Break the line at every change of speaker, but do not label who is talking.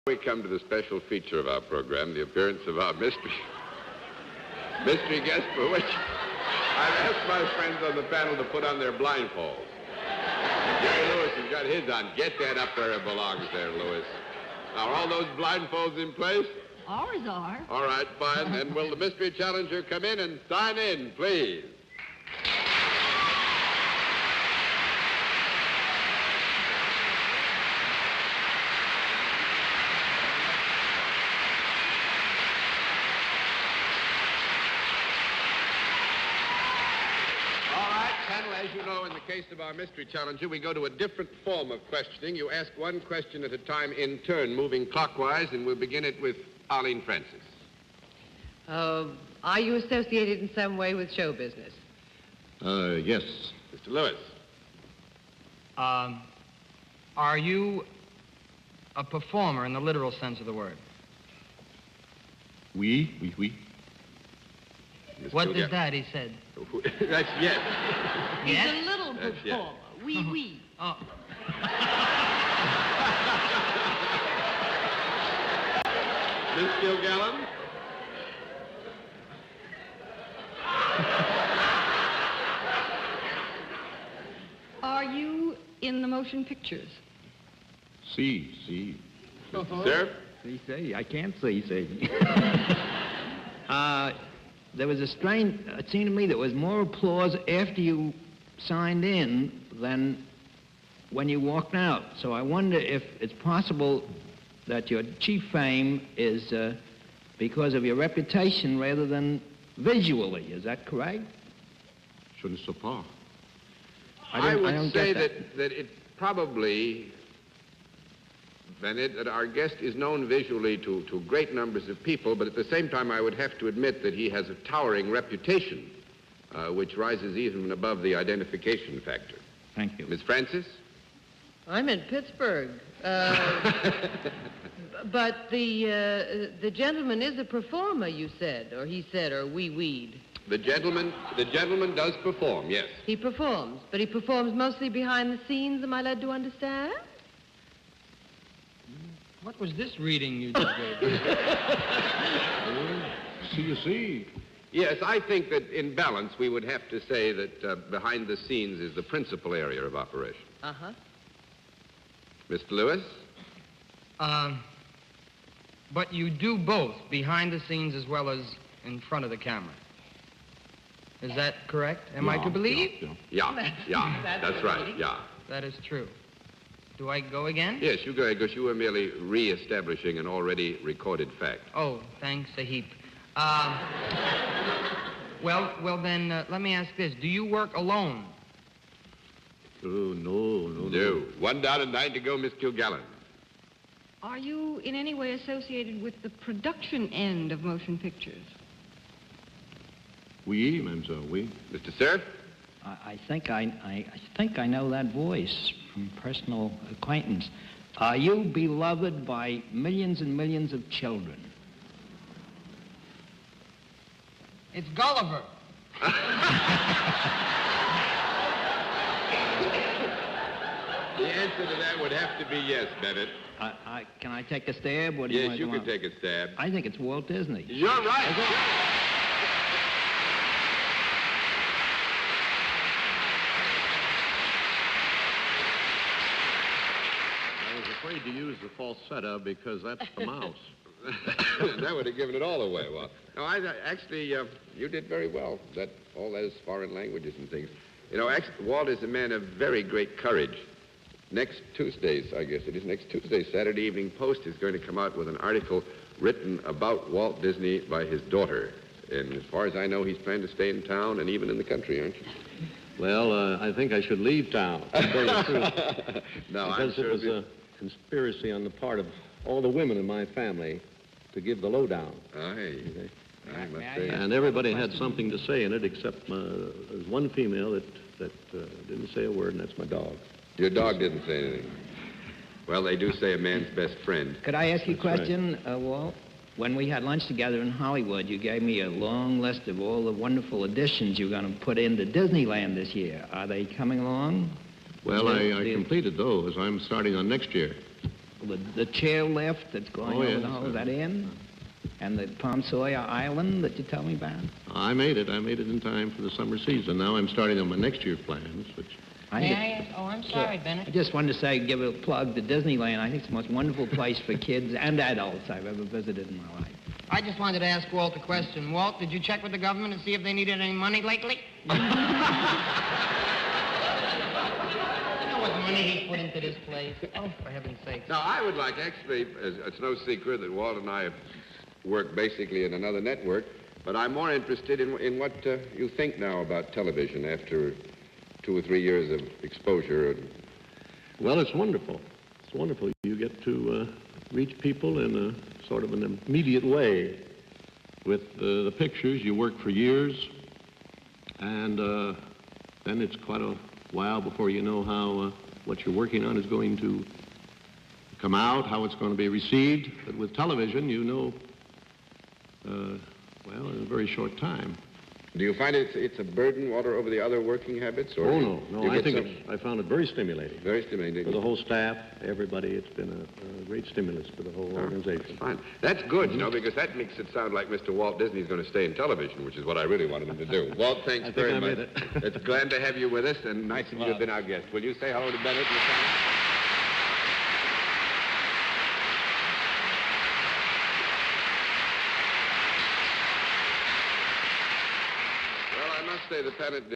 We come to the special feature of our program, the appearance of our mystery guest, for which I've asked my friends on the panel to put on their blindfolds. Jerry Lewis has got his on. Get that up where it belongs there, Lewis. Now, are all those blindfolds in place?
Ours are.
All right, fine. Then will the mystery challenger come in and sign in, please? As you know, in the case of our mystery challenger, we go to a different form of questioning. You ask one question at a time in turn, moving clockwise, and we'll begin it with Arlene Francis.
Are you associated in some way with show business?
Yes.
Mr. Lewis.
Are you a performer in the literal sense of the word?
Oui.
What is that, he said?
That's yes.
He's
Yes?
a little performer.
yes.
Oui.
Oh.
Miss Gilgallen?
Are you in the motion pictures?
See.
Sir?
See, I can't see. There was a strange, it seemed to me there was more applause after you signed in than when you walked out. So I wonder if it's possible that your chief fame is because of your reputation rather than visually. Is that correct?
Je ne sais pas.
I would say that it probably, that our guest is known visually to great numbers of people, but at the same time I would have to admit that he has a towering reputation, which rises even above the identification factor.
Thank you.
Miss Francis?
I'm in Pittsburgh. But the gentleman is a performer, you said, or he said, or we weed.
The gentleman does perform, yes.
He performs, but he performs mostly behind the scenes, am I led to understand?
What was this reading you just gave?
See.
Yes, I think that in balance we would have to say that behind the scenes is the principal area of operation.
Uh-huh.
Mr. Lewis?
But you do both, behind the scenes as well as in front of the camera. Is that correct? Am I to believe?
Yeah. That's right, yeah.
That is true. Do I go again?
Yes, you go ahead, because you were merely re-establishing an already recorded fact.
Oh, thanks a heap. Well then, let me ask this. Do you work alone?
Oh, no.
No. 1 down and 9 to go, Miss Gilgallen.
Are you in any way associated with the production end of motion pictures?
Oui, mademoiselle, oui.
Mr. Cerf?
I think I know that voice from personal acquaintance. Are you beloved by millions and millions of children?
It's Gulliver.
The answer to that would have to be yes, Bennett.
Can I take a stab? What do
Yes,
want
you
to
can
go on?
take a stab.
I think it's Walt Disney.
You're right.
I was afraid to use the falsetto because that's the mouse.
That would have given it all away, Walt. No, actually, you did very well. All those foreign languages and things. You know, Walt is a man of very great courage. Next Tuesday's, I guess it is next Tuesday, Saturday Evening Post is going to come out with an article written about Walt Disney by his daughter. And as far as I know, he's planning to stay in town and even in the country, aren't you?
Well, I think I should leave town, to tell you the truth.
No, I'm
because
sure
it was a conspiracy on the part of all the women in my family to give the lowdown.
I must
May I
say.
ask
And everybody had something to say in it, except there's one female that didn't say a word, and that's my dog.
Your dog didn't say anything. Well, they do say a man's best friend.
Could I ask you a
That's right.
question, Walt? When we had lunch together in Hollywood, you gave me a long list of all the wonderful additions you're going to put into Disneyland this year. Are they coming along?
Well, I completed those. I'm starting on next year.
the chairlift that's going
Oh,
over
yes,
the whole,
sir.
is that in? And the Palm Sawyer Island that you tell me about?
I made it. I made it in time for the summer season. Now I'm starting on my next year's plans, which...
May I ask? Oh, I'm sorry,
I
Bennett.
just wanted to say, give a plug to Disneyland. I think it's the most wonderful place for kids and adults I've ever visited in my life.
I just wanted to ask Walt a question. Walt, did you check with the government and see if they needed any money lately? You know what money he's put into this place? Oh, for heaven's sake.
Now, I would like, actually, it's no secret that Walt and I work basically in another network, but I'm more interested in what you think now about television after 2 or 3 years of exposure.
Well, it's wonderful. It's wonderful. You get to reach people in a sort of an immediate way. With the pictures, you work for years, and then it's quite a while before you know how what you're working on is going to come out, how it's going to be received. But with television, you know, well, in a very short time.
Do you find it's a burden, Walter, over the other working habits? Or
Oh,
you
no. I
get
think
some-
I found it very stimulating.
Very stimulating.
For the whole staff, everybody, it's been a great stimulus for the whole organization.
Fine. That's good, you know, because that makes it sound like Mr. Walt Disney is going to stay in television, which is what I really wanted him to do. Walt, thanks
I think
very
I
much.
made it.
It's glad to have you with us, and nice of you to have been our guest. Will you say hello to Bennett and the family? Well, I must say the Bennett